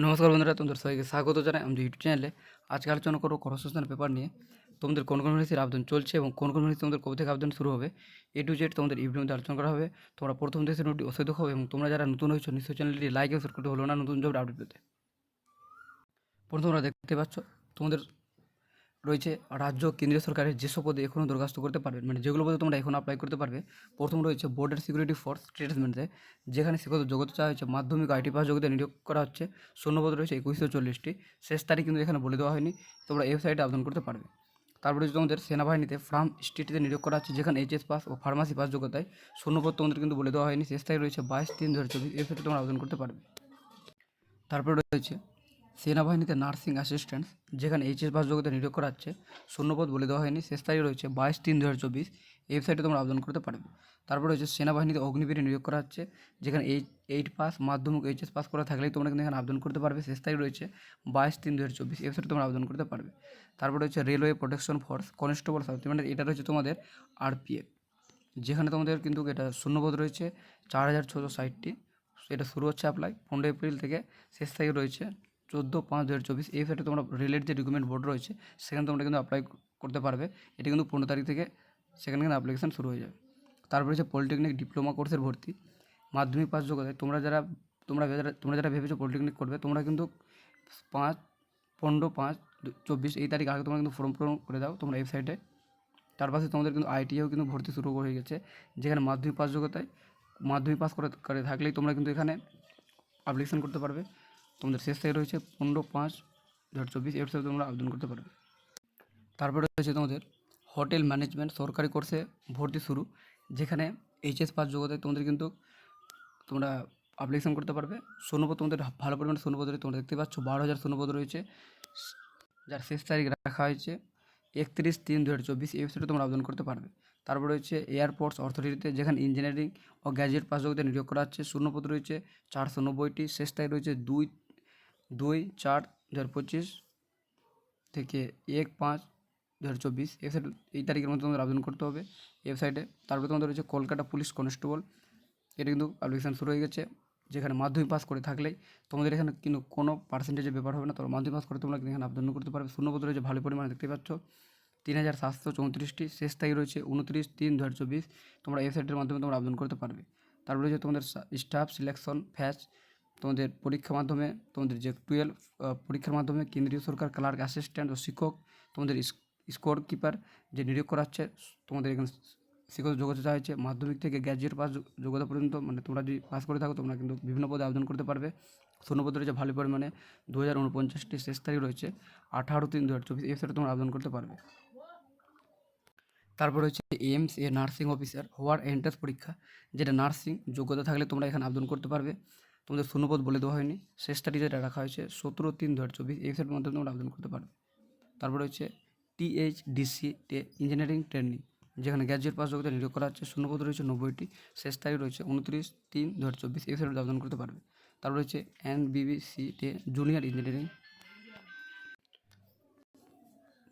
নমস্কার বন্ধুরা, তোমাদের সবাইকে স্বাগত জানাই আমাদের ইউটিউব চ্যানেলে। আজকে আলোচনা করবো কর্মসংস্থান পেপার নিয়ে। তোমাদের কোন কোন ভ্যাকেন্সির আবেদন চলছে এবং কোন কোন ভ্যাকেন্সি তোমাদের কবে থেকে আবেদন শুরু হবে, এ টু জেড তোমাদের এই ভিডিওর মধ্যে আলোচনা করা হবে। তোমরা প্রথম দেশের নোটটি অবশ্যই দেখো এবং তোমরা যারা নতুন হয়েছো নিশ্চয়ই চ্যানেলটি লাইক এবং শেয়ার করতে হলো না নতুন জব আপডেট পেতে। প্রথম তোমরা দেখতে পাচ্ছ তোমাদের রয়েছে রাজ্য কেন্দ্রীয় সরকারের যেসব পদে এখনও দরখাস্ত করতে পারবে, মানে যেগুলো পদে তোমরা এখন অ্যাপ্লাই করতে পারবে। প্রথম রয়েছে বর্ডার সিকিউরিটি ফোর্স ট্রেডসম্যানতে, যেখানে শিক্ষক যোগ্যতা চাওয়া হয়েছে মাধ্যমিক আইটি পাস যোগ্যতা নিয়োগ করা হচ্ছে। শূন্যপদ রয়েছে 2140টি। শেষ তারিখ কিন্তু এখানে বলে দেওয়া হয়নি, তোমরা ওয়েবসাইটে আবেদন করতে পারবে। তারপরে তোমাদের সেনাবাহিনীতে ফার্ম স্টেটে নিয়োগ করা হচ্ছে, যেখানে এইচএস পাস ও ফার্মাসি পাস যোগ্যতায়। শূন্যপদ তোমাদের কিন্তু বলে দেওয়া হয়নি, শেষ তারিখ রয়েছে 22/3/2024। ওয়েবসাইটে তোমরা আবেদন করতে পারবে। তারপরে রয়েছে সেনাবাহিনীতে নার্সিং অ্যাসিস্ট্যান্ট, যেখানে এইচএস পাস যোগ্যতা নিয়োগ করা হচ্ছে। শূন্যপদ বলে দেওয়া হয়নি, শেষ তারিখ রয়েছে 22/3/2024। ওয়েবসাইটে তোমরা আবেদন করতে পারবে। তারপর রয়েছে সেনাবাহিনীতে অগ্নিবীরে নিয়োগ করা হচ্ছে, যেখানে 8 পাস মাধ্যমিক এইচএস পাস করা থাকলেই তোমরা কিন্তু এখানে আবেদন করতে পারবে। শেষ তারিখ রয়েছে 22/3/2024। ওয়েবসাইটে তোমরা আবেদন করতে পারবে। তারপর রয়েছে railway protection force constable supplement, এটা রয়েছে তোমাদের আরপিএফ, যেখানে তোমাদের কিন্তু এটা শূন্যপদ রয়েছে 4660টি। এটা শুরু হচ্ছে অ্যাপ্লাই 15 এপ্রিল থেকে, শেষ তারিখ রয়েছে 14/5/2024। এই সাইটে তোমরা রেলের যে রিক্রুটমেন্ট বোর্ড রয়েছে সেখানে তোমরা কিন্তু অ্যাপ্লাই করতে পারবে। এটি কিন্তু 15 তারিখ থেকে সেখানে কিন্তু অ্যাপ্লিকেশান শুরু হয়ে যাবে। তারপরে হচ্ছে পলিটেকনিক ডিপ্লোমা কোর্সের ভর্তি, মাধ্যমিক পাস যোগ্যতায়। তোমরা যারা ভেবেছো পলিটেকনিক করবে, তোমরা কিন্তু 15/5/24 এই তারিখ আগে তোমরা কিন্তু ফর্ম পূরণ করে দাও তোমরা ওয়েবসাইটে। তার পাশে তোমাদের কিন্তু আইটিআইও কিন্তু ভর্তি শুরু হয়ে গেছে, যেখানে মাধ্যমিক পাস করে থাকলেই তোমরা কিন্তু এখানে অ্যাপ্লিকেশান করতে পারবে। তোমাদের শেষ তারিখ রয়েছে 15/5/2024। এর সাথে তোমরা আবেদন করতে পারবে। তারপরে রয়েছে তোমাদের হোটেল ম্যানেজমেন্ট সরকারি কোর্সে ভর্তি শুরু, যেখানে এইচএস পাস যোগ্যতায় তোমাদের কিন্তু তোমরা অ্যাপ্লিকেশান করতে পারবে। শূন্যপদ তোমাদের ভালো পরিমাণে শূন্যপদ রয়েছে, তোমরা দেখতে পাচ্ছ 12,000 শূন্যপদ রয়েছে, যার শেষ তারিখ রাখা হয়েছে 31/3/2024। এই ওয়েবসাইটে তোমরা আবেদন করতে পারবে। তারপর রয়েছে এয়ারপোর্টস অথরিটিতে, যেখানে ইঞ্জিনিয়ারিং ও গ্র্যাজুয়েট পাস যোগ্যতা নিয়োগ করা হচ্ছে। শূন্যপদ রয়েছে 490টি। শেষ তারিখ রয়েছে 2/4/2025 থেকে 1/5/2024। এই তারিখের মধ্যে তোমাদের আবেদন করতে হবে ওয়েবসাইটে। তারপরে তোমাদের রয়েছে কলকাতা পুলিশ কনস্টেবল, এটা কিন্তু অ্যাপ্লিকেশান শুরু হয়ে গেছে, যেখানে মাধ্যমিক পাস করে থাকলেই তোমাদের এখানে কিন্তু কোনো পার্সেন্টেজের ব্যাপার হবে না, তোমরা মাধ্যমিক পাস করে তোমরা কিন্তু এখানে আবেদন করতে পারবে। শূন্যপদ রয়েছে ভালো পরিমাণে, দেখতে পাচ্ছ 3734টি। শেষ তারিখ রয়েছে 29/3/2024। তোমরা ওয়েবসাইটের মাধ্যমে তোমরা আবেদন করতে পারবে। তারপরে রয়েছে তোমাদের স্টাফ সিলেকশন ফ্যাচ, তোমাদের পরীক্ষার মাধ্যমে তোমাদের যে 12 পরীক্ষার মাধ্যমে কেন্দ্রীয় সরকার ক্লার্ক অ্যাসিস্ট্যান্ট ও শিক্ষক, তোমাদের স্কোর কিপার যে নিয়োগ করা হচ্ছে, তোমাদের এখানে শিক্ষক যোগ্যতা চাওয়া হয়েছে মাধ্যমিক থেকে গ্র্যাজুয়েট পাস যোগ্যতা পর্যন্ত, মানে তোমরা যদি পাস করে থাকো তোমরা কিন্তু বিভিন্ন পদে আবেদন করতে পারবে। শূন্যপদ রয়েছে ভালো পরিমাণে 2049টি। শেষ তারিখ রয়েছে 18/3/2024। এই সাথে তোমরা আবেদন করতে পারবে। তারপর হচ্ছে এইমস এ নার্সিং অফিসার হওয়ার এন্ট্রান্স পরীক্ষা, যেটা নার্সিং যোগ্যতা থাকলে তোমরা এখানে আবেদন করতে পারবে। তোমাদের শূন্যপদ বলে দেওয়া হয়নি, শেষ তারিখ যেটা রাখা হয়েছে 17/3/2024। এই সাইটের মাধ্যমে তোমরা আবেদন করতে পারবে। তারপর হচ্ছে টিএইচডিসি ইঞ্জিনিয়ারিং ট্রেনিং, যেখানে গ্র্যাজুয়েট পাস যোগ্যতা নিয়োগ করা হচ্ছে। শূন্যপদ রয়েছে 90টি। শেষ তারিখ রয়েছে 29/3/2024। এই সাইটে আবেদন করতে পারবে। তারপর হচ্ছে এনবিবিসিতে জুনিয়র ইঞ্জিনিয়ারিং,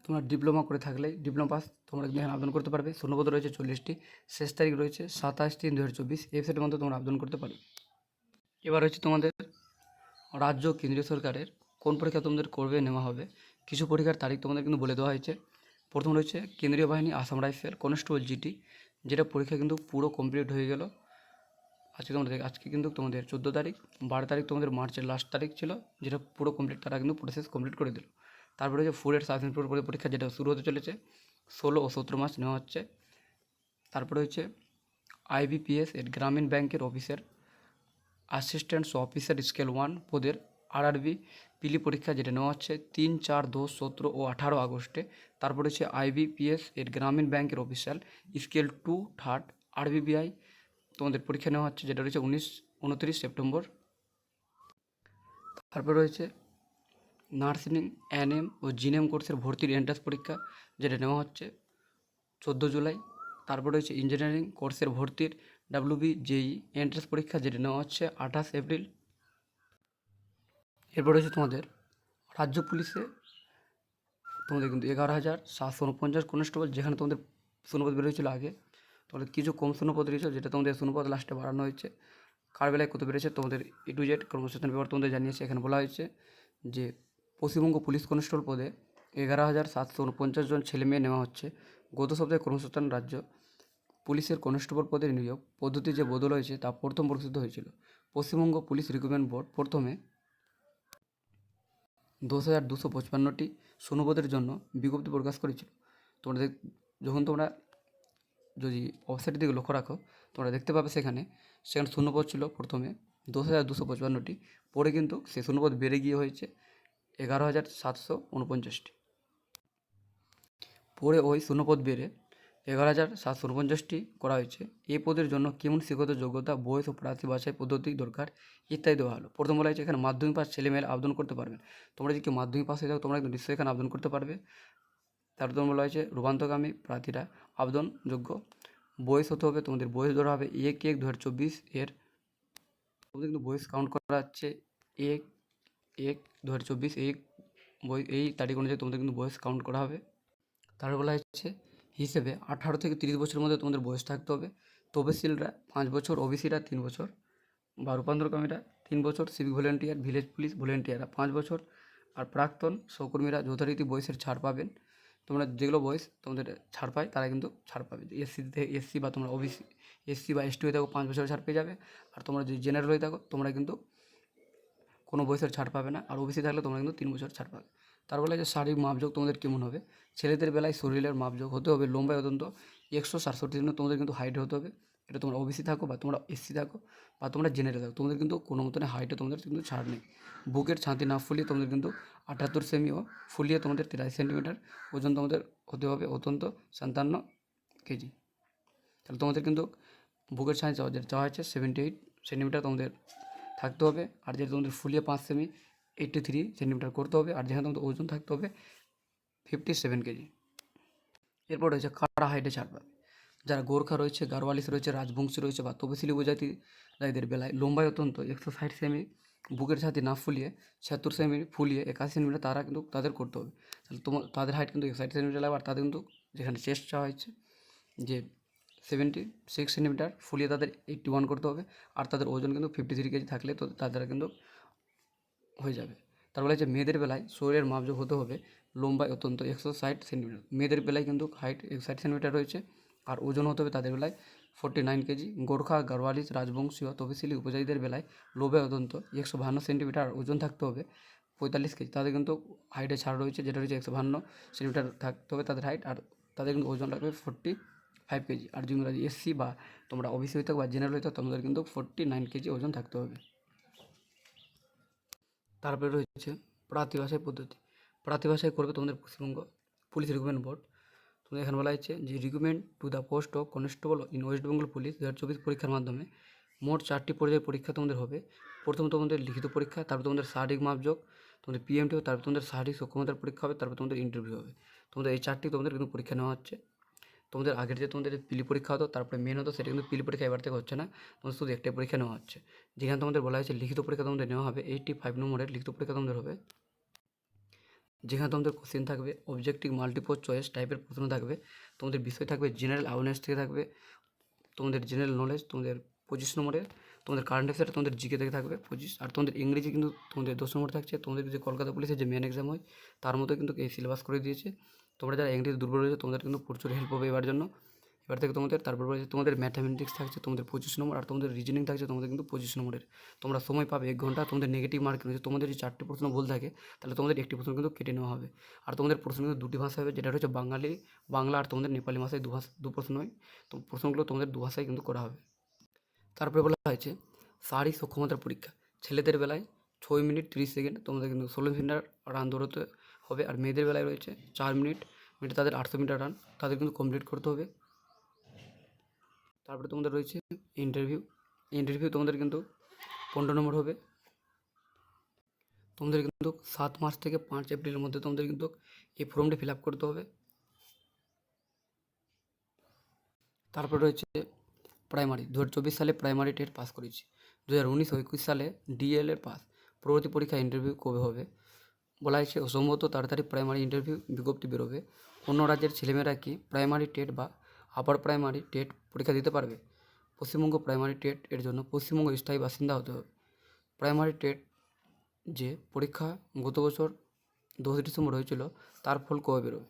তোমরা ডিপ্লোমা করে থাকলে ডিপ্লোমা পাস তোমরা কিন্তু এখানে আবেদন করতে পারবে। শূন্যপদ রয়েছে 40টি। শেষ তারিখ রয়েছে 27/3/2024। ওয়েবসাইটের মধ্যে তোমরা আবেদন করতে পারবে। এবার হচ্ছে তোমাদের রাজ্য কেন্দ্রীয় সরকারের কোন পরীক্ষা তোমাদের করবে নেওয়া হবে, কিছু পরীক্ষার তারিখ তোমাদের কিন্তু বলে দেওয়া হয়েছে। প্রথম রয়েছে কেন্দ্রীয় বাহিনী আসাম রাইফেল কনস্টেবল জিটি, যেটা পরীক্ষা কিন্তু পুরো কমপ্লিট হয়ে গেল। আজকে কিন্তু তোমাদের 14 তারিখ, 12 তারিখ তোমাদের মার্চের লাস্ট তারিখ ছিল, যেটা পুরো কমপ্লিট, তারা কিন্তু প্রসেস কমপ্লিট করে দিল। তারপরে হচ্ছে ফুড অ্যান্ড সাব ইন্সপেক্টর পরীক্ষা, যেটা শুরু হতে চলেছে 16 ও 17 মার্চ নেওয়া হচ্ছে। তারপরে হচ্ছে আইবিপিএস এর গ্রামীণ ব্যাংকের অফিসের অ্যাসিস্ট্যান্ট অফিসার স্কেল 1 পদের আরআরবি পিলি পরীক্ষা, যেটা নেওয়া হচ্ছে 3, 4, 10, 17 ও 18 আগস্টে। তারপরে হচ্ছে আইবিপিএস এর গ্রামীণ ব্যাংকের অফিসিয়াল স্কেল 2 থার্ড আরবিবিআই তোমাদের পরীক্ষা নেওয়া হচ্ছে, যেটা রয়েছে 29 সেপ্টেম্বর। তারপর রয়েছে নার্সিং এনএম ও জিএনএম কোর্সের ভর্তির এন্ট্রান্স পরীক্ষা, যেটা নেওয়া হচ্ছে 14 জুলাই। তারপর রয়েছে ইঞ্জিনিয়ারিং কোর্সের ভর্তির WBJEE এন্ট্রান্স পরীক্ষা, যেটা নেওয়া হচ্ছে 28 এপ্রিল। এরপর রয়েছে তোমাদের রাজ্য পুলিশে তোমাদের কিন্তু 11,749 কনস্টেবল, যেখানে তোমাদের শূন্যপদ বেরোয়েছিল আগে, তোমাদের কিছু কম শূন্যপদ রয়েছে, যেটা তোমাদের শূন্যপদ লাস্টে বাড়ানো হয়েছে, কার বেলায় কত বেড়েছে তোমাদের এ টু জেড কর্মসংস্থান পেপার তোমাদের জানিয়েছে। এখানে বলা হয়েছে যে পশ্চিমবঙ্গ পুলিশ কনস্টেবল পদে 11,749 জন ছেলে মেয়ে নেওয়া হচ্ছে। গত সপ্তাহে কর্মসংস্থান রাজ্য পুলিশের কনস্টেবল পদের নিয়োগ পদ্ধতি যে বদল হয়েছে তা প্রথম প্রকাশিত হয়েছিল। পশ্চিমবঙ্গ পুলিশ রিক্রুটমেন্ট বোর্ড প্রথমে 10,255টি শূন্যপদের জন্য বিজ্ঞপ্তি প্রকাশ করেছিল। তোমরা যখন তোমরা যদি ওয়েবসাইটের দিকে লক্ষ্য রাখো তোমরা দেখতে পাবে সেখানে শূন্যপদ ছিল প্রথমে 10,255টি, পরে কিন্তু সেই শূন্যপদ বেড়ে গিয়ে হয়েছে 11,749টি। পরে ওই শূন্যপদ বেড়ে 11,749টি করা হয়েছে। এই পদের জন্য কেমন শিক্ষত যোগ্যতা, বয়স ও প্রার্থী বাছাই পদ্ধতি দরকার ইত্যাদি দেওয়া হলো। প্রথম বলা হয়েছে এখানে মাধ্যমিক পাস ছেলেমেয়েরা আবেদন করতে পারবেন। তোমরা যদি কেউ মাধ্যমিক পাস হয়ে যাও তোমরা কিন্তু নিশ্চয়ই এখানে আবেদন করতে পারবে। তারপর বলা হয়েছে রূপান্তরগামী প্রার্থীরা আবেদনযোগ্য। বয়স হতে হবে, তোমাদের বয়স ধরা হবে 1/1/2024 এর। তোমাদের কিন্তু বয়স কাউন্ট করা হচ্ছে 1/1/2024 এই তারিখ অনুযায়ী তোমাদের কিন্তু বয়স কাউন্ট করা হবে। তারপর বলা হচ্ছে হিসেবে 18 থেকে 30 বছরের মধ্যে তোমাদের বয়স থাকতে হবে। তফসিলরা 5 বছর, ওবিসিরা 3 বছর, বা রূপান্তরকামীরা 3 বছর, সিভিক ভলেন্টিয়ার, ভিলেজ পুলিশ ভলেন্টিয়াররা 5 বছর, আর প্রাক্তন সহকর্মীরা যথারীতি বয়সের ছাড় পাবেন। তোমরা যেগুলো বয়স তোমাদের ছাড় পায় তারা কিন্তু ছাড় পাবে। এসসি বা তোমরা ওবিসি, এসসি বা এসটি হয়ে থাকো 5 বছরের ছাড় পেয়ে যাবে। আর তোমরা যদি জেনারেল হয়ে থাকো তোমরা কিন্তু কোনো বয়সের ছাড় পাবে না। আর ওবিসি থাকলে তোমরা কিন্তু 3 বছর ছাড় পাবে। তার বলে যে শারীরিক মাপযোগ তোমাদের কেমন হবে। ছেলেদের বেলায় শরীরের মাপযোগ হতে হবে লম্বায় অত্যন্ত 167 জন্য তোমাদের কিন্তু হাইট হতে হবে। এটা তোমরা ওবিসি থাকো বা তোমরা এসসি থাকো বা তোমরা জেনারেল থাকো তোমাদের কিন্তু কোনো মতনে হাইটে তোমাদের কিন্তু ছাড় নেই। বুকের ছাতি না ফুলিয়ে তোমাদের কিন্তু 78 সেমি ও ফুলিয়ে তোমাদের 83 সেন্টিমিটার ওজন তোমাদের হতে হবে অত্যন্ত 57 কেজি। তাহলে তোমাদের কিন্তু বুকের ছাতি চাওয়া হচ্ছে 78 সেন্টিমিটার তোমাদের থাকতে হবে। আর যেটা তোমাদের ফুলিয়ে 5 সেমি 83 সেন্টিমিটার করতে হবে। আর যেখানে তোমাদের ওজন থাকতে হবে 57 কেজি। এরপর রয়েছে কারা হাইটে ছাড় পাবে। যারা গোর্খা রয়েছে, গারওয়ালিস রয়েছে, রাজবংশী রয়েছে বা তপশিলি উপজাতি যাদের বেলায় লম্বায় অত্যন্ত 160 সেমি, বুকের ছাতি না ফুলিয়ে 76 সেমি ফুলিয়ে 81 সেন্টিমিটার তারা কিন্তু তাদের করতে হবে। তাহলে তাদের হাইট কিন্তু 61 সেন্টিমিটার লাগবে। আর তাদের কিন্তু যেখানে চেস্ট চাওয়া হচ্ছে যে 76 সেন্টিমিটার ফুলিয়ে তাদের 81 করতে হবে। আর তাদের ওজন কিন্তু 53 কেজি থাকলে তো তাদের কিন্তু হয়ে যাবে। তার বলে যে মেয়েদের বেলায় শরীরের মাপযোগ হতে হবে লম্বায় অত্যন্ত 160 সেন্টিমিটার। মেয়েদের বেলায় কিন্তু হাইট 160 সেন্টিমিটার রয়েছে। আর ওজন হতে হবে তাদের বেলায় 49 কেজি। গোর্খা, গারওয়ালিস, রাজবংশীয়, তফসিলি উপজাতিদের বেলায় লম্বায় অত্যন্ত 152 সেন্টিমিটার, আর ওজন থাকতে হবে 45 কেজি। তাদের কিন্তু হাইটে ছাড় রয়েছে, যেটা রয়েছে 152 সেন্টিমিটার থাকতে হবে তাদের হাইট। আর তাদের কিন্তু ওজন লাগবে 45 কেজি। আর যদি এসসি বা তোমরা ওবিসি হয়ে থাকো বা জেনারেল হয়ে থাকো তোমাদের কিন্তু 49 কেজি ওজন থাকতে হবে। তারপরে রয়েছে প্রার্থী বাছাই পদ্ধতি। প্রার্থী বাছাই করবে তোমাদের পশ্চিমবঙ্গ পুলিশ রিক্রুটমেন্ট বোর্ড। তোমাদের এখানে বলা হয়েছে যে recruitment to the post of constable in West Bengal police 2024 পরীক্ষার মাধ্যমে মোট 4টি পর্যায়ের পরীক্ষা তোমাদের হবে। প্রথম তোমাদের লিখিত পরীক্ষা, তারপর তোমাদের শারীরিক মাপযোগ, তোমাদের পিএমটি, তারপর তোমাদের শারীরিক সক্ষমতার পরীক্ষা হবে, তারপর তোমাদের ইন্টারভিউ হবে। তোমাদের এই 4টি তোমাদের কিন্তু পরীক্ষা নেওয়া হচ্ছে। তোমাদের আগের যে তোমাদের পিলি পরীক্ষা হতো তারপরে মেন হতো, সেটা কিন্তু পিলি পরীক্ষা এবার থেকে হচ্ছে না, তোমাদের শুধু একটাই পরীক্ষা নেওয়া হচ্ছে। যেখানে তোমাদের বলা হয়েছে লিখিত পরীক্ষা তোমাদের নেওয়া হবে 85 নম্বরের লিখিত পরীক্ষা তোমাদের হবে। যেখানে তোমাদের কোশ্চেন থাকবে অবজেক্টিভ মাল্টিপল চয়েস টাইপের প্রশ্ন থাকবে। তোমাদের বিষয় থাকবে জেনারেল অ্যাওয়ারনেস থেকে থাকবে তোমাদের জেনারেল নলেজ, তোমাদের 25 নম্বরে তোমাদের কারেন্ট অ্যাফেয়ার, তোমাদের জিকে থেকে থাকবে 25। আর তোমাদের ইংরেজি কিন্তু তোমাদের 10 নম্বর থাকছে। তোমাদের যে কলকাতা পুলিশের যে মেন এক্সাম হয় তার মতো কিন্তু এই সিলেবাস করে দিয়েছে। তোমরা যারা ইংরেজি দুর্বল রয়েছে তোমাদের কিন্তু প্রচুর হেল্প হবে এবার জন্য। এবার থেকে তোমাদের তারপর রয়েছে তোমাদের ম্যাথামেটিক্স থাকছে তোমাদের 25 নম্বর। আর তোমাদের রিজনিং থাকছে তোমাদের কিন্তু 25 নম্বরের। তোমরা সময় পাবে 1 ঘন্টা। তোমাদের নেগেটিভ মার্ক রয়েছে, তোমাদের যদি 4টি প্রশ্ন ভুল থাকে তাহলে তোমাদের একটি প্রশ্ন কিন্তু কেটে নেওয়া হবে। আর তোমাদের প্রশ্ন কিন্তু 2টি ভাষা হবে, যেটা হচ্ছে বাংলা আর তোমাদের নেপালি ভাষায় দু প্রশ্ন হয়। তো প্রশ্নগুলো তোমাদের 2 ভাষায় কিন্তু করা হবে। তারপরে বলা হয়েছে শারীরিক সক্ষমতার পরীক্ষা। ছেলেদের বেলায় 6 মিনিট 30 সেকেন্ড তোমাদের কিন্তু 16 মিটার রান দৌড়তে হবে। আর মেয়েদের বেলায় রয়েছে 4 মিনিট তাদের 800 মিটার রান তাদের কিন্তু কমপ্লিট করতে হবে। তারপরে তোমাদের রয়েছে ইন্টারভিউ তোমাদের কিন্তু 15 নম্বর হবে। তোমাদের কিন্তু 7 মার্চ থেকে 5 এপ্রিলের মধ্যে তোমাদের কিন্তু এই ফর্মটি ফিল আপ করতে হবে। তারপর রয়েছে প্রাইমারি 2024 সালে প্রাইমারি টেট পাস করেছি, 2019 ও 21 সালে ডিএলএড পাস। পরবর্তী পরীক্ষা ইন্টারভিউ কবে হবে বলা হয়েছে সম্ভবত তাড়াতাড়ি প্রাইমারি ইন্টারভিউ বিজ্ঞপ্তি বেরোবে। অন্য রাজ্যের ছেলেমেয়েরা কি প্রাইমারি টেট বা আপার প্রাইমারি টেট পরীক্ষা দিতে পারবে? পশ্চিমবঙ্গ প্রাইমারি টেট এর জন্য পশ্চিমবঙ্গ স্থায়ী বাসিন্দা হতে হবে। প্রাইমারি টেট যে পরীক্ষা গত বছর 10 ডিসেম্বর হয়েছিল তার ফল কবে বেরোবে?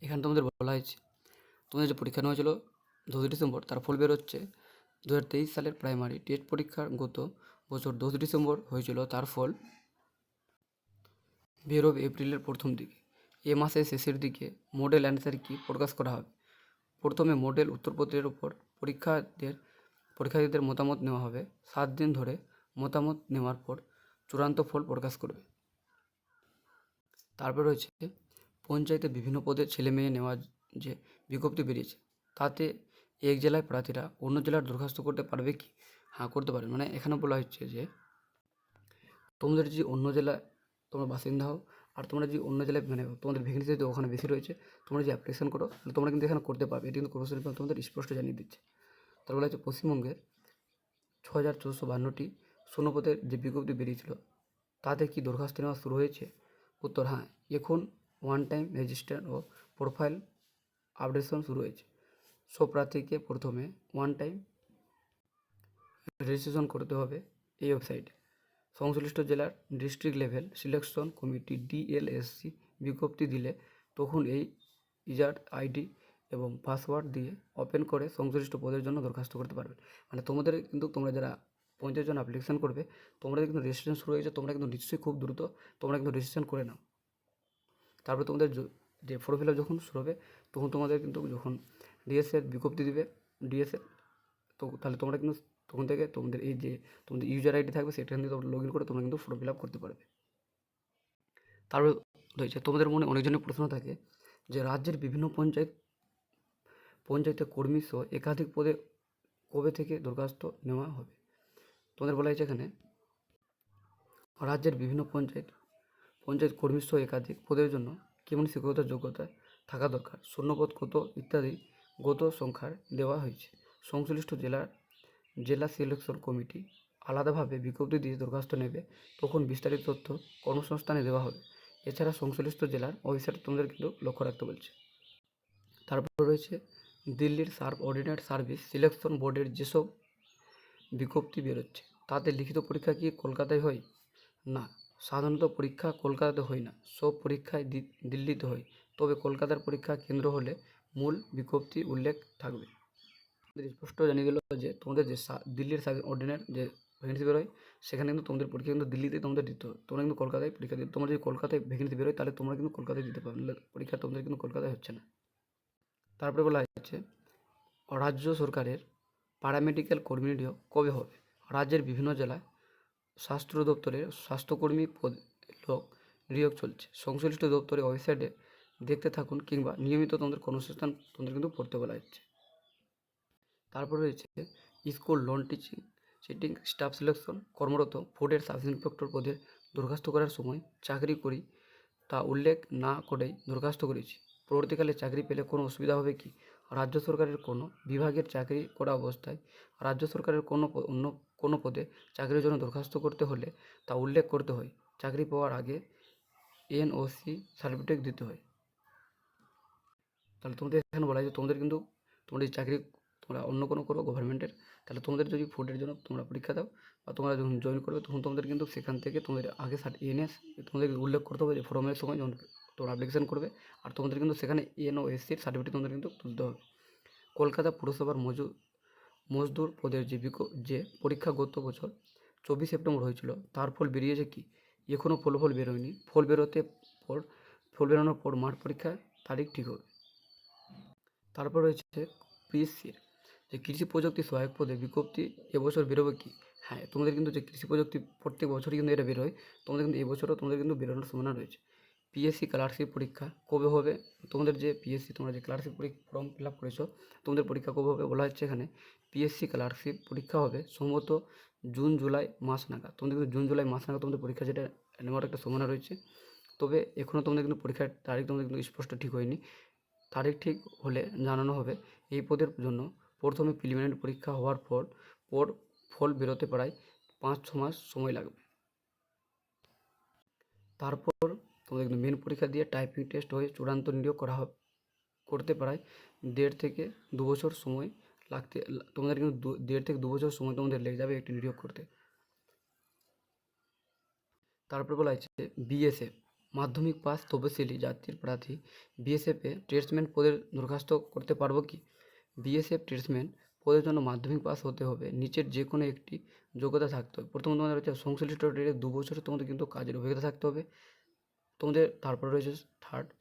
এখানে তোমাদের বলা হয়েছে তোমাদের যে পরীক্ষা নেওয়া হয়েছিল 10 ডিসেম্বর তার ফল বেরোচ্ছে 2023 সালের প্রাইমারি টেট পরীক্ষার গত বছর 10 ডিসেম্বর হয়েছিল তার ফল বেরোবে এপ্রিলের প্রথম দিকে। এ মাসের শেষের দিকে মডেল অ্যান্সার কি প্রকাশ করা হবে। প্রথমে মডেল উত্তরপত্রের উপর পরীক্ষার্থীদের মতামত নেওয়া হবে। 7 দিন ধরে মতামত নেওয়ার পর চূড়ান্ত ফল প্রকাশ করবে। তারপর রয়েছে পঞ্চায়েতে বিভিন্ন পদে ছেলে মেয়ে নেওয়ার যে বিজ্ঞপ্তি বেরিয়েছে তাতে এক জেলায় প্রার্থীরা অন্য জেলার দরখাস্ত করতে পারবে কি? হ্যাঁ, করতে পারবে। মানে এখানে বলা হচ্ছে যে তোমাদের যদি অন্য জেলায় তোমরা বাসিন্দা হও আর তোমরা যদি অন্য জেলায় মানে তোমাদের ভ্যাকেন্সি যদি ওখানে বেশি রয়েছে তোমরা যদি অ্যাপ্লিকেশন করো তাহলে তোমরা কিন্তু এখানে করতে পারবে। এটি কিন্তু কোর্সের তোমাদের স্পষ্ট জানিয়ে দিচ্ছে। তার বলা হচ্ছে পশ্চিমবঙ্গের 6452টি শূন্যপদের যে বিজ্ঞপ্তি বেরিয়েছিল তাতে কি দরখাস্ত নেওয়া শুরু হয়েছে? উত্তর হ্যাঁ, এখন ওয়ান টাইম রেজিস্ট্রেশন ও প্রোফাইল আপডেশন শুরু হয়েছে। সব প্রার্থীকে প্রথমে ওয়ান টাইম রেজিস্ট্রেশন করতে হবে এই ওয়েবসাইটে। সংশ্লিষ্ট জেলার ডিস্ট্রিক্ট লেভেল সিলেকশন কমিটি ডিএলএসসি বিজ্ঞপ্তি দিলে তখন এই ইউজার আইডি এবং পাসওয়ার্ড দিয়ে ওপেন করে সংশ্লিষ্ট পদের জন্য দরখাস্ত করতে পারবে। মানে তোমাদের কিন্তু তোমরা যারা পঞ্চায়েত জন অ্যাপ্লিকেশন করবে তোমরা কিন্তু রেজিস্ট্রেশন শুরু হয়েছে, তোমরা কিন্তু নিশ্চয়ই খুব দ্রুত তোমরা কিন্তু রেজিস্ট্রেশন করে নাও। তারপরে তোমাদের যে ফর্ম ফিল আপ যখন শুরু হবে তখন তোমাদের কিন্তু যখন ডিএসএর বিজ্ঞপ্তি দিবে ডিএসএর তো তাহলে তোমরা কিন্তু তখন থেকে তোমাদের এই যে তোমাদের ইউজার আইডি থাকবে সেখান থেকে তোমরা লগ ইন করে তোমরা কিন্তু ফর্ম ফিল আপ করতে পারবে। তারপরে রয়েছে তোমাদের মনে অনেকজনের প্রশ্ন থাকে যে রাজ্যের বিভিন্ন পঞ্চায়েতে কর্মী সহ একাধিক পদে কবে থেকে দরখাস্ত নেওয়া হবে। তোমাদের বলা হয়েছে এখানে রাজ্যের বিভিন্ন পঞ্চায়েত কর্মী সহ একাধিক পদের জন্য কেমন শিক্ষকতার যোগ্যতা থাকা দরকার, শূন্যপদ কত ইত্যাদি গত সংখ্যার দেওয়া হয়েছে। সংশ্লিষ্ট জেলা সিলেকশন কমিটি আলাদাভাবে বিজ্ঞপ্তি দিয়ে দরখাস্ত নেবে তখন বিস্তারিত তথ্য কর্মসংস্থানে দেওয়া হবে। এছাড়া সংশ্লিষ্ট জেলার অফিসার তোমাদের কিন্তু লক্ষ্য রাখতে বলছে। তারপর রয়েছে দিল্লির সাবঅর্ডিনেট সার্ভিস সিলেকশন বোর্ডের যেসব বিজ্ঞপ্তি বেরোচ্ছে তাতে লিখিত পরীক্ষা কি কলকাতায় হয়? না, সাধারণত পরীক্ষা কলকাতাতে হয় না, সব পরীক্ষায় দিল্লিতে হয়। তবে কলকাতার পরীক্ষা কেন্দ্র হলে মূল বিজ্ঞপ্তি উল্লেখ থাকবে। স্পষ্ট জানিয়ে দিল যে তোমাদের যে দিল্লির অর্ডিনার যে ভ্যাকেন্সি বেরোয় সেখানে কিন্তু তোমাদের পরীক্ষা কিন্তু দিল্লিতে তোমাদের দিতে হবে। তোমরা কিন্তু কলকাতায় পরীক্ষা দিতে, তোমরা যদি কলকাতায় ভ্যাকেন্সি বেরোয় তাহলে তোমরা কিন্তু কলকাতায় দিতে পারবে, পরীক্ষা তোমাদের কিন্তু কলকাতায় হচ্ছে না। তারপরে বলা হচ্ছে রাজ্য সরকারের প্যারামেডিক্যাল কর্মী নিয়োগ কবে হবে? রাজ্যের বিভিন্ন জেলায় স্বাস্থ্য দপ্তরের স্বাস্থ্যকর্মী লোক নিয়োগ চলছে। সংশ্লিষ্ট দপ্তরের ওয়েবসাইটে দেখতে থাকুন কিংবা নিয়মিত তোমাদের কর্মসংস্থান তোমাদের কিন্তু পড়তে বলা হচ্ছে। তারপর রয়েছে school non teaching staff selection কর্মরত ফুডের সাব ইন্সপেক্টর পদে দরখাস্ত করার সময় চাকরি করি তা উল্লেখ না করেই দরখাস্ত করেছি। পরবর্তীকালে চাকরি পেলে কোনো অসুবিধা হবে কি? রাজ্য সরকারের কোনো বিভাগের চাকরি করা অবস্থায় রাজ্য সরকারের অন্য কোনো পদে চাকরির জন্য দরখাস্ত করতে হলে তা উল্লেখ করতে হয়। চাকরি পাওয়ার আগে এনওসি সার্টিফিকেট দিতে হয়। তাহলে তোমাদের এখানে বলা হয় যে তোমাদের কিন্তু তোমরা এই চাকরি তোমরা অন্য কোনো করো গভর্নমেন্টের তাহলে তোমাদের যদি ফুডের জন্য তোমরা পরীক্ষা দাও বা তোমরা যখন জয়েন করবে তখন তোমাদের কিন্তু সেখান থেকে তোমাদের আগে এনএস তোমাদের উল্লেখ করতে হবে যে ফর্মের সময় যখন তোমরা অ্যাপ্লিকেশন করবে আর তোমাদের কিন্তু সেখানে এনওএসসির সার্টিফিকেট তোমাদের কিন্তু তুলতে হবে। কলকাতা পুরসভার মজদুর পদের যে পরীক্ষা গত বছর 24 সেপ্টেম্বর হয়েছিল তার ফল বেরিয়েছে কি? এখনও ফল বেরোয়নি। ফল বেরোনোর পর মাঠ পরীক্ষার তারিখ ঠিক হবে। তারপর রয়েছে পিএসসির যে কৃষি প্রযুক্তি সহায়ক পদে বিজ্ঞপ্তি এবছর বেরোবে কি? হ্যাঁ, তোমাদের কিন্তু যে কৃষি প্রযুক্তি প্রত্যেক বছরই কিন্তু এটা বেরোয়, তোমাদের কিন্তু এবছরও তোমাদের কিন্তু বেরোনোর সম্ভাবনা রয়েছে। পিএসসি ক্লার্কশিপ পরীক্ষা কবে হবে? তোমাদের যে পিএসসি তোমরা যে ক্লার্কশিপ ফর্ম ফিল আপ করেছো তোমাদের পরীক্ষা কবে হবে বলা হচ্ছে এখানে পিএসসি ক্লার্কশিপ পরীক্ষা হবে সম্ভবত জুন জুলাই মাস নাগাদ। তোমাদের কিন্তু জুন জুলাই মাস নাগাদ তোমাদের পরীক্ষা যেটা নেওয়ার একটা সম্ভাবনা রয়েছে। তবে এখনও তোমাদের কিন্তু পরীক্ষার তারিখ তোমাদের কিন্তু স্পষ্ট ঠিক হয়নি। তারিখ ঠিক হলে জানানো হবে। এই পদের জন্য প্রথমে প্রিলিমিনারি পরীক্ষা হওয়ার পর ফল বেরোতে প্রায় 5-6 মাস সময় লাগবে। তারপর তোমাদের কিন্তু মেন পরীক্ষা দিয়ে টাইপিং টেস্ট হয়ে চূড়ান্ত নিয়োগ করতে প্রায় 1.5 থেকে 2 বছর সময় তোমাদের কিন্তু 1.5 থেকে 2 বছর সময় তোমাদের লেগে যাবে একটি নিয়োগ করতে। তারপরে বলা হয়েছে বিএসএফ মাধ্যমিক পাস তপশিলি জাতির প্রার্থী বিএসএফে ট্রেডসম্যান পদের দরখাস্ত করতে পারবো কি? বিএসএফ ট্রেডসম্যান পদের জন্য মাধ্যমিক পাস হতে হবে, নিচের যে কোনো একটি যোগ্যতা থাকতে হবে। প্রথমত তোমাদের হচ্ছে সংশ্লিষ্ট ট্রেডে 2 বছরের তোমাদের কিন্তু কাজের অভিজ্ঞতা থাকতে হবে তোমাদের। তারপরে রয়েছে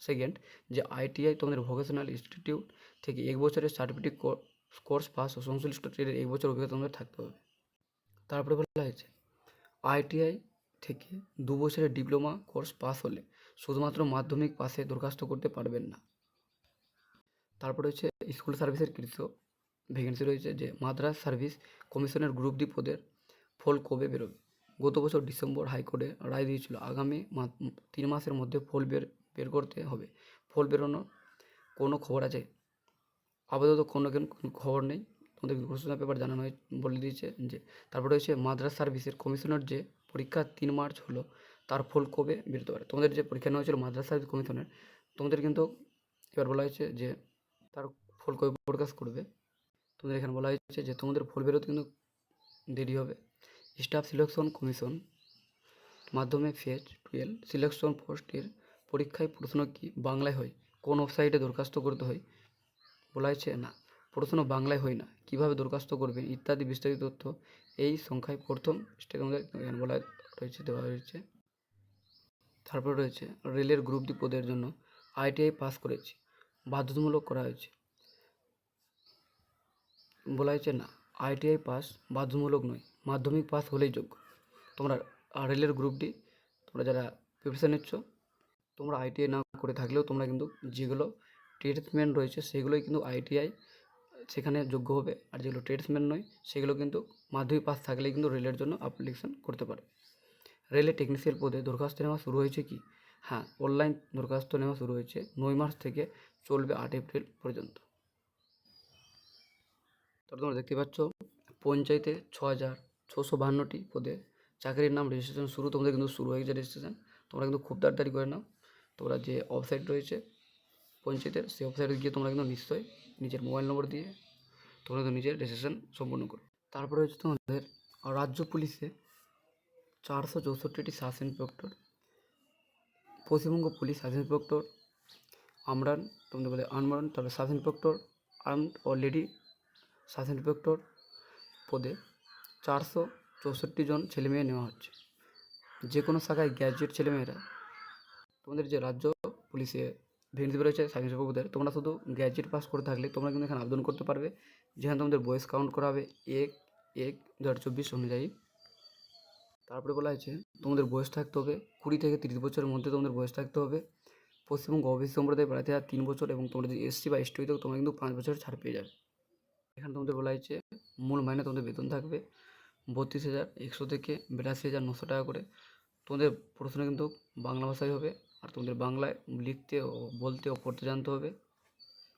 সেকেন্ড যে আইটিআই তোমাদের ভোকেশনাল ইনস্টিটিউট থেকে 1 বছরের সার্টিফিকেট কোর্স পাস ও সংশ্লিষ্ট ট্রেডের 1 বছর অভিজ্ঞতা তোমাদের থাকতে হবে। তারপরে বলা হয়েছে আইটিআই থেকে 2 বছরের ডিপ্লোমা কোর্স পাস হলে শুধুমাত্র মাধ্যমিক পাসে দরখাস্ত করতে পারবেন না। তারপরে হচ্ছে স্কুল সার্ভিসের কিছু ভ্যাকেন্সি রয়েছে যে মাদ্রাস সার্ভিস কমিশনের গ্রুপ ডি পদের ফল কবে বেরোবে? গত বছর ডিসেম্বর হাইকোর্টে রায় দিয়েছিল আগামী 3 মাসের মধ্যে ফল বের করতে হবে। ফল বেরোনোর কোনো খবর আছে? আপাতত কোনো খবর নেই, তোমাদের ঘোষণা পেপার জানানো বলে দিয়েছে যে। তারপরে হচ্ছে মাদ্রাস সার্ভিসের কমিশনের যে পরীক্ষা 3 মার্চ হলো তার ফল কবে বেরোতে পারে? তোমাদের যে পরীক্ষা নেওয়া হয়েছিল মাদ্রাস সার্ভিস কমিশনের, তোমাদের কিন্তু এবার বলা হয়েছে যে তার ফল কবে প্রকাশ করবে। তোমাদের এখানে বলা হয়েছে যে তোমাদের ফল বেরোতে কিন্তু দেরি হবে। স্টাফ সিলেকশন কমিশন মাধ্যমে ফেজ 12 সিলেকশন পোস্টের পরীক্ষায় প্রশ্ন কি বাংলায় হয়? কোন ওয়েবসাইটে দরখাস্ত করতে হয়? বলা হয়েছে না, প্রশ্ন বাংলায় হয় না, কীভাবে দরখাস্ত করবেন ইত্যাদি বিস্তারিত তথ্য এই সংখ্যায় প্রথম স্টেজে আমাদের এখানে বলা রয়েছে, দেওয়া হয়েছে। তারপর রয়েছে রেলের গ্রুপ ডি পদের জন্য আইটিআই পাস করেছি, বাধ্যতামূলক করা হয়েছে। বলা হয়েছে না, আইটিআই পাস বাধ্যতামূলক নয়, মাধ্যমিক পাস হলেই যোগ্য। তোমরা রেলের গ্রুপ ডি তোমরা যারা প্রিপারেশন নিচ্ছ, তোমরা আইটিআই না করে থাকলেও তোমরা কিন্তু যেগুলো ট্রেডসম্যান রয়েছে সেগুলোই কিন্তু আইটিআই সেখানে যোগ্য হবে, আর যেগুলো ট্রেডসম্যান নয় সেগুলো কিন্তু মাধ্যমিক পাস থাকলেই কিন্তু রেলের জন্য অ্যাপ্লিকেশন করতে পারে। রেলে টেকনিশিয়ান পদে দরখাস্ত নেওয়া শুরু হয়েছে কি? হ্যাঁ, অনলাইন দরখাস্ত নেওয়া শুরু হয়েছে 9 মার্চ থেকে, চলবে 8 এপ্রিল পর্যন্ত। তো তোমরা দেখতে পাচ্ছ পঞ্চায়েতে 6,652টি পদে চাকরির নাম রেজিস্ট্রেশন শুরু, তোমাদের কিন্তু শুরু হয়ে গেছে রেজিস্ট্রেশন। তোমরা কিন্তু খুব তাড়াতাড়ি করে নাও। তোমরা যে ওয়েবসাইট রয়েছে পঞ্চায়েতের সেই ওয়েবসাইটে গিয়ে তোমরা কিন্তু নিশ্চয়ই নিজের মোবাইল নম্বর দিয়ে তোমরা কিন্তু নিজের রেজিস্ট্রেশন সম্পূর্ণ করো। তারপরে হচ্ছে তোমাদের রাজ্য পুলিশে 464টি sub inspector, Paschimbanga police sub inspector আমরান, তোমাদের বলে আনমারান, তারপরে সাব ইন্সপেক্টর আর্মড ও লেডি সাব ইন্সপেক্টর পদে 464 জন ছেলেমেয়ে নেওয়া হচ্ছে। যে কোনো শাখায় গ্র্যাজুয়েট ছেলেমেয়েরা, তোমাদের যে রাজ্য পুলিশে ভ্যাকেন্সি বেরোচ্ছে সাব ইন্সপেক্টর পদের, তোমরা শুধু গ্র্যাজুয়েট পাস করে থাকলে তোমরা কিন্তু এখানে আবেদন করতে পারবে, যেখানে তোমাদের বয়স কাউন্ট করা হবে 1/1/2024 অনুযায়ী। তারপরে বলা হয়েছে তোমাদের বয়স থাকতে হবে 20 থেকে 30 বছরের মধ্যে তোমাদের বয়স থাকতে হবে। পশ্চিমবঙ্গ ওবিসি সম্প্রদায় প্রার্থীরা 3 বছর, এবং তোমরা যদি এসসি বা এসটি হইতে তোমরা কিন্তু 5 বছরের ছাড় পেয়ে যাবে। এখানে তোমাদের বলা হয়েছে মূল মাইনে তোমাদের বেতন থাকবে 32,100 থেকে 82,900 টাকা করে। তোমাদের প্রশ্ন কিন্তু বাংলা ভাষায় হবে, আর তোমাদের বাংলায় লিখতে ও বলতে ও পড়তে জানতে হবে।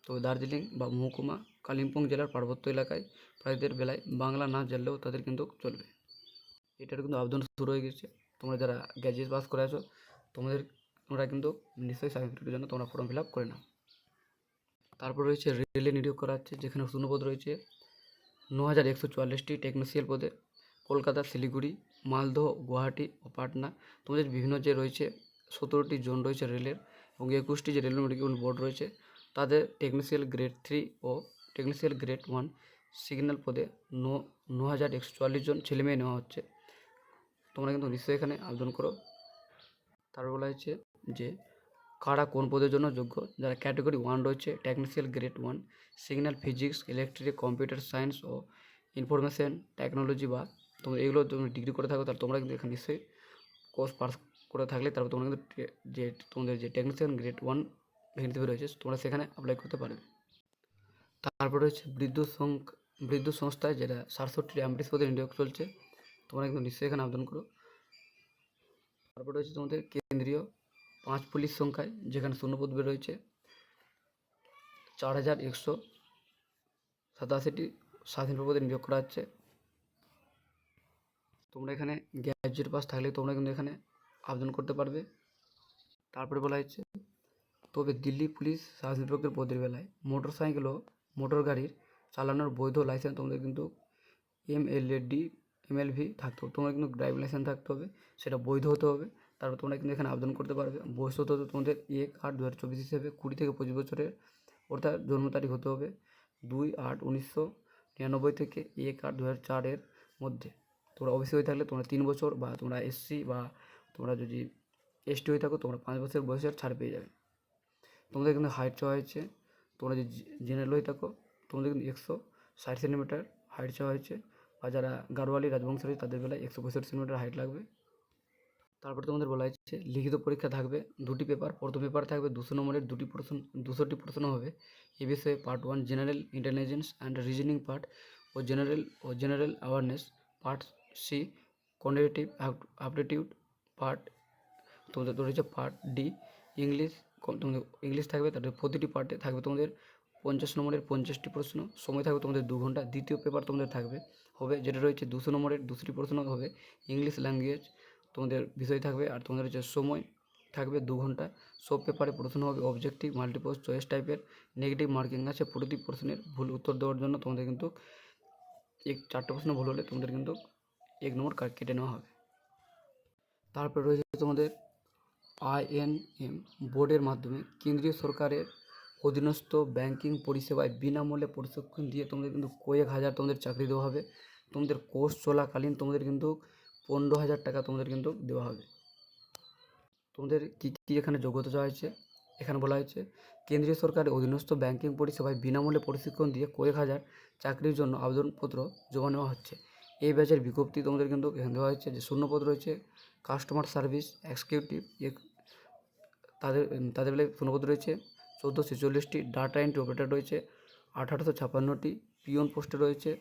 তবে দার্জিলিং বা মহকুমা কালিম্পং জেলার পার্বত্য এলাকায় প্রার্থীদের বেলায় বাংলা না জানলেও তাদের কিন্তু চলবে। এটার কিন্তু আবেদন শুরু হয়ে গেছে। তোমরা যারা গ্র্যাজুয়েট পাস করে আছো তোমরা কিন্তু নিশ্চয়ই সার্টিফিকেটের জন্য তোমরা ফর্ম ফিল আপ করে নাও। তারপর রয়েছে রেলে নিয়োগ করা হচ্ছে, যেখানে শূন্যপদ রয়েছে 9,144টি টেকনিশিয়ান পদে, কলকাতা, শিলিগুড়ি, মালদহ, গুয়াহাটি ও পাটনা। তোমাদের বিভিন্ন যে রয়েছে 17টি জোন রয়েছে রেলের, এবং 21টি যে রেল মেডিকেল বোর্ড রয়েছে তাদের টেকনিশিয়াল গ্রেড 3 ও টেকনিশিয়াল গ্রেড 1 সিগন্যাল পদে 9,144 জন ছেলেমেয়ে নেওয়া হচ্ছে। তোমরা কিন্তু নিশ্চয়ই এখানে আবেদন করো। তারপর বলা হয়েছে যে কারা কোন পদের জন্য যোগ্য। যারা ক্যাটাগরি 1 রয়েছে technician grade 1 signal, physics, electric, computer science ও ইনফরমেশন টেকনোলজি, বা তোমরা এগুলো তুমি ডিগ্রি করে থাকো তাহলে তোমরা কিন্তু এখানে নিশ্চয়ই কোর্স পাস করে থাকলে তারপর তোমরা কিন্তু যে তোমাদের যে টেকনিশিয়ান গ্রেড 1 ভ্যাকেন্সি রয়েছে তোমরা সেখানে অ্যাপ্লাই করতে পারবে। তারপর রয়েছে বিদ্যুৎ সংস্থায় যেটা 67টি অ্যামপ্রেস পদে নিয়োগ চলছে, তোমরা কিন্তু নিশ্চয়ই এখানে আবেদন করো। তারপর রয়েছে তোমাদের কেন্দ্রীয় 5 পুলিশ সংখ্যায়, যেখানে শূন্যপদ রয়েছে 4,187টি স্বাধীন পদে নিয়োগ করা হচ্ছে। তোমরা এখানে গ্র্যাজুয়েট পাস থাকলে তোমরা কিন্তু এখানে আবেদন করতে পারবে। তারপরে বলা হয়েছে তবে দিল্লি পুলিশ সাব ইন্সপেক্টর পদের বেলায় মোটর সাইকেল ও মোটর গাড়ির চালানোর বৈধ লাইসেন্স তোমাদের কিন্তু MLV থাকতে হবে। তোমার কিন্তু ড্রাইভিং লাইসেন্স থাকতে হবে, সেটা বৈধ হতে হবে। তারপর তোমরা কিন্তু এখানে আবেদন করতে পারবে। বয়স হতে হবে তোমাদের 1/8/2024 হিসেবে 20 থেকে 25 বছরের, অর্থাৎ জন্ম তারিখ হতে হবে 2/8/1999 থেকে 1/8/2004 এর মধ্যে। তোমরা ওবিসি হয়ে থাকলে তোমরা 3 বছর, বা তোমরা SC বা তোমরা যদি ST হয়ে থাকো তোমরা 5 বছর বয়সের ছাড় পেয়ে যাবে। তোমাদের কিন্তু হাইট চাওয়া হয়েছে, তোমরা যদি জেনারেল হয়ে থাকো তোমাদের কিন্তু 160 সেন্টিমিটার হাইট চাওয়া হয়েছে, বা যারা গাড়োয়ালি রাজবংশের রয়েছে তাদের বেলায় 165 সেন্টিমিটার হাইট লাগবে। তারপরে তোমাদের বলা হয়েছে লিখিত পরীক্ষা থাকবে 2টি পেপার। প্রথম পেপার থাকবে 200 নম্বরের 200টি প্রশ্ন হবে। এ বিষয়ে part 1 general intelligence and reasoning part, general awareness part C, quantitative aptitude part, তোমাদের রয়েছে পার্ট ডি ইংলিশ। তোমাদের ইংলিশ থাকবে, তাদের প্রতিটি পার্টে থাকবে তোমাদের 50 নম্বরের 50টি প্রশ্ন, সময় থাকবে তোমাদের 2 ঘন্টা। দ্বিতীয় পেপার তোমাদের হবে যেটা রয়েছে 200 নম্বরের 200টি প্রশ্ন হবে ইংলিশ ল্যাঙ্গুয়েজ, তোমাদের বিষয় থাকবে, আর তোমাদের হচ্ছে সময় থাকবে 2 ঘন্টা। সব পেপারে প্রশ্ন হবে অবজেক্টিভ মাল্টিপল চয়েস টাইপের, নেগেটিভ মার্কিং আছে প্রতিটি প্রশ্নের ভুল উত্তর দেওয়ার জন্য। তোমাদের কিন্তু 4টে প্রশ্ন ভুল হলে তোমাদের কিন্তু 1 নম্বর কেটে নেওয়া হবে। তারপরে রয়েছে তোমাদের INM বোর্ডের মাধ্যমে কেন্দ্রীয় সরকারের অধীনস্থ ব্যাংকিং পরিষেবায় বিনামূল্যে প্রশিক্ষণ দিয়ে তোমাদের কিন্তু কয়েক হাজার তোমাদের চাকরি দেওয়া হবে। তোমাদের কোর্স চলাকালীন তোমাদের কিন্তু 15,000 টাকা তোমাদের কিন্তু দেওয়া হবে। তোমাদের কী কী এখানে যোগ্যতা চাওয়া হয়েছে, এখানে বলা হয়েছে কেন্দ্রীয় সরকারের অধীনস্থ ব্যাংকিং পরিষেবায় বিনামূল্যে প্রশিক্ষণ দিয়ে কয়েক হাজার চাকরির জন্য আবেদনপত্র জমা নেওয়া হচ্ছে। এই ব্যাচের বিজ্ঞপ্তি তোমাদের কিন্তু এখানে দেওয়া হয়েছে যে শূন্যপদ রয়েছে কাস্টমার সার্ভিস এক্সিকিউটিভ, তাদের বেলায় শূন্যপদ রয়েছে 1446টি, ডাটা এন্ট্রি অপারেটর রয়েছে 1856টি, পিওন পোস্টে রয়েছে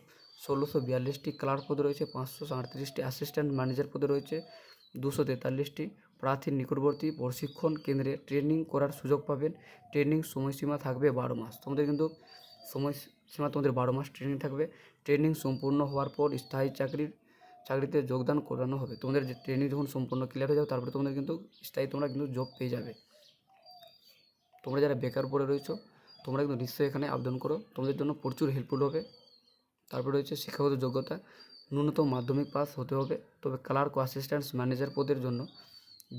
1642টি, ক্লার্ক পদে রয়েছে 537টি, অ্যাসিস্ট্যান্ট ম্যানেজার পদে রয়েছে 243টি। প্রার্থীর নিকটবর্তী প্রশিক্ষণ কেন্দ্রে ট্রেনিং করার সুযোগ পাবেন। ট্রেনিং সময়সীমা থাকবে 12 মাস। তোমাদের কিন্তু সময়সীমা তোমাদের 12 মাস ট্রেনিং থাকবে। ট্রেনিং সম্পূর্ণ হওয়ার পর স্থায়ী চাকরিতে যোগদান করানো হবে। তোমাদের যে ট্রেনিং যখন সম্পূর্ণ ক্লিয়ার হয়ে যাবে তারপরে তোমাদের কিন্তু স্থায়ী তোমরা কিন্তু জব পেয়ে যাবে। তোমরা যারা বেকার পড়ে রয়েছো তোমরা কিন্তু নিশ্চয়ই এখানে আবেদন করো, তোমাদের জন্য প্রচুর হেল্পফুল হবে। তারপরে রয়েছে শিক্ষাগত যোগ্যতা, ন্যূনতম মাধ্যমিক পাস হতে হবে। তবে ক্লার্ক ও অ্যাসিস্ট্যান্ট ম্যানেজার পদের জন্য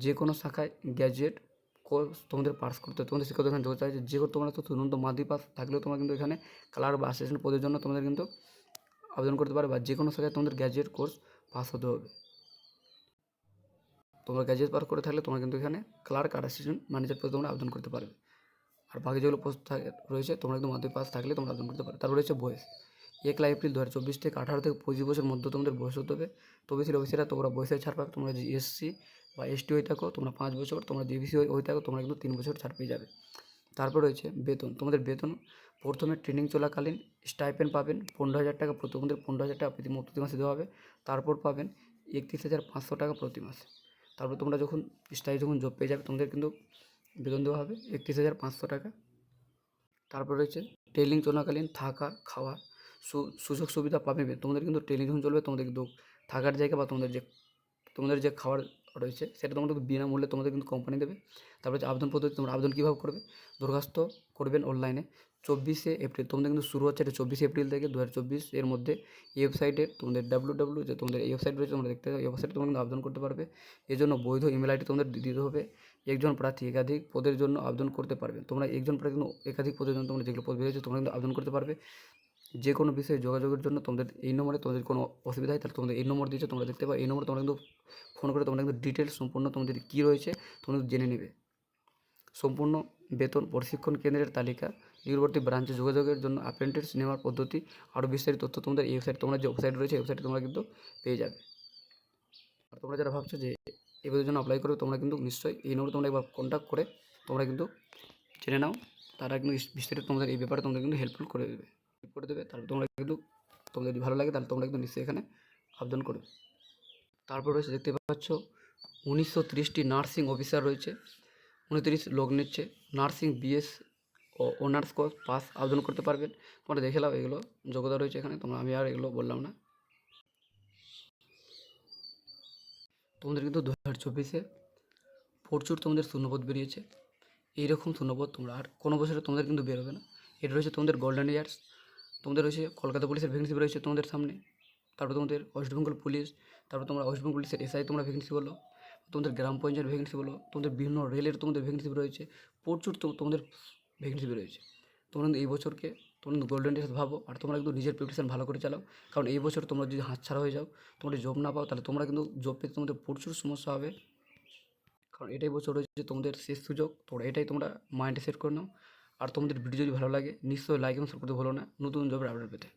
যে কোনো শাখায় গ্র্যাজুয়েট কোর্স তোমাদের পাস করতে হবে। তোমাদের শিক্ষাগত এখানে যোগ্যতা আছে, যে তোমরা তো ন্যূনতম মাধ্যমিক পাস থাকলেও তোমরা কিন্তু এখানে ক্লার্ক বা অ্যাসিস্ট্যান্ট পদের জন্য তোমাদের কিন্তু আবেদন করতে পারবে, বা যে কোনো শাখায় তোমাদের গ্র্যাজুয়েট কোর্স পাস হতে হবে। তোমরা গ্র্যাজুয়েট পাস করে থাকলে তোমরা কিন্তু এখানে ক্লার্ক আর অ্যাসিস্ট্যান্ট ম্যানেজার পদে তোমরা আবেদন করতে পারবে। আর বাকি যেগুলো পোস্ট রয়েছে তোমরা কিন্তু মাধ্যমিক পাস থাকলে তোমরা আবেদন করতে পারো। তারপর রয়েছে বয়স, 1 এপ্রিল 2024 থেকে 18 থেকে 25 বছরের মধ্যে তোমাদের বয়স হতে হবে। তবিসির অফিসেরা তোমরা বয়সের ছাড় পাবে। তোমরা যদি SC বা ST হয়ে থাকো তোমরা 5 বছর, তোমরা যদি BC হয়ে থাকো তোমরা কিন্তু 3 বছর ছাড় পেয়ে যাবে। তারপর রয়েছে বেতন, তোমাদের বেতন প্রথমে ট্রেনিং চলাকালীন স্টাইপেন্ড পাবেন 15,000 টাকা, তোমাদের 15,000 টাকা প্রতি মাসে দেওয়া হবে। তারপর পাবেন 31,500 টাকা প্রতি মাসে। তারপর তোমরা যখন যখন জব পেয়ে যাবে তোমাদের কিন্তু বেতন দেওয়া হবে 31,500 টাকা। তারপর রয়েছে ট্রেনিং চলাকালীন থাকা খাওয়া সুযোগ সুবিধা পাবে। তোমাদের কিন্তু ট্রেনিং যখন চলবে তোমাদের কিন্তু থাকার জায়গা বা তোমাদের যে খাবার রয়েছে সেটা তোমাদের বিনামূল্যে তোমাদের কিন্তু কোম্পানি দেবে। তারপরে হচ্ছে আবেদন পদ্ধতি, তোমরা আবেদন কীভাবে করবে, দরখাস্ত করবেন অনলাইনে 24 এপ্রিল। তোমাদের কিন্তু শুরু হচ্ছে এটা 24 এপ্রিল থেকে 2024 এর মধ্যে। এই ওয়েবসাইটে তোমাদের www যে তোমাদের এই ওয়েবসাইট রয়েছে তোমরা দেখতে, এই ওয়েবসাইটে তোমরা কিন্তু আবেদন করতে পারবে। এর জন্য বৈধ ইমেল আইডি তোমাদের দিতে হবে। একজন প্রার্থী একাধিক পদের জন্য আবেদন করতে পারবে। তোমরা একজন প্রার্থী কিন্তু একাধিক পদের জন্য তোমরা যেগুলো পদ বেরিয়েছে তোমরা কিন্তু আবেদন করতে পারবে। যে কোনো বিষয়ে যোগাযোগের জন্য তোমাদের এই নম্বরে, তোমাদের কোনো অসুবিধা হয় তাহলে তোমাদের এই নম্বর দিয়েছে তোমরা দেখতে পাবে। এই নম্বরে তোমরা কিন্তু ফোন করে তোমরা কিন্তু ডিটেলস সম্পূর্ণ তোমাদের কী রয়েছে তোমরা জেনে নেবে। সম্পূর্ণ বেতন, প্রশিক্ষণ কেন্দ্রের তালিকা, নিকটবর্তী ব্রাঞ্চে যোগাযোগের জন্য অ্যাপ্রেন্টিস নেওয়ার পদ্ধতি, আরও বিস্তারিত তথ্য তোমাদের এই ওয়েবসাইট, তোমরা যে ওয়েবসাইট রয়েছে এই ওয়েবসাইটে তোমরা কিন্তু পেয়ে যাবে। আর তোমরা যারা ভাবছো যে এই পদের জন্য অ্যাপ্লাই করবে তোমরা কিন্তু নিশ্চয়ই এই নম্বরে তোমরা একবার কন্ট্যাক্ট করে তোমরা কিন্তু জেনে নাও। তারা কিন্তু বিস্তারিত তোমাদের এই ব্যাপারে তোমাদের কিন্তু হেল্পফুল করে দেবে। তারপর তোমরা কিন্তু তোমাদের যদি ভালো লাগে তাহলে তোমরা কিন্তু নিশ্চয়ই এখানে আবেদন করবে। তারপর রয়েছে দেখতে পাচ্ছ 1930টি নার্সিং অফিসার রয়েছে, 29 লোক নিচ্ছে। নার্সিং BS ও অনার্স কোর্স পাস আবেদন করতে পারবেন। তোমরা দেখে নাও, এগুলো যোগ্যতা রয়েছে এখানে, আমি আর এগুলো বললাম না। তোমাদের কিন্তু 2024-এ প্রচুর তোমাদের শূন্যপদ বেরিয়েছে। এইরকম শূন্যপদ তোমরা আর কোনো বছরে তোমাদের কিন্তু বেরোবে না। এটা রয়েছে তোমাদের গোল্ডেন ইয়ার্স। তোমাদের রয়েছে কলকাতা পুলিশের ভ্যাকেন্সি রয়েছে তোমাদের সামনে, তারপর তোমাদের ওয়েস্ট বেঙ্গল পুলিশ, তারপর তোমরা ওয়েস্ট বেঙ্গল পুলিশের এসআই তোমরা ভ্যাকেন্সি বলো, তোমাদের গ্রাম পঞ্চায়েত ভ্যাকেন্সি বলো, তোমাদের বিভিন্ন রেলের তোমাদের ভ্যাকেন্সি রয়েছে, প্রচুর তোমাদের ভ্যাকেন্সি রয়েছে। তোমরা কিন্তু এই বছরকে তোমরা কিন্তু গোল্ডেন ডেজ ভাবো, আর তোমরা কিন্তু নিজের প্রিপারেশন ভালো করে চালাও, কারণ এই বছর তোমরা যদি হাতছাড়া হয়ে যাও, তোমরা জব না পাও, তাহলে তোমরা কিন্তু জব পেতে তোমাদের প্রচুর সমস্যা হবে। কারণ এটাই বছর রয়েছে তোমাদের শেষ সুযোগ, তোমরা এটাই তোমরা মাইন্ডে সেট করে নাও। আর তোমাদের ভিডিও যদি ভালো লাগে নিশ্চয়ই লাইক এবং সাবস্ক্রাইব করতে ভুলো না নতুন জবের আপডেট পেতে।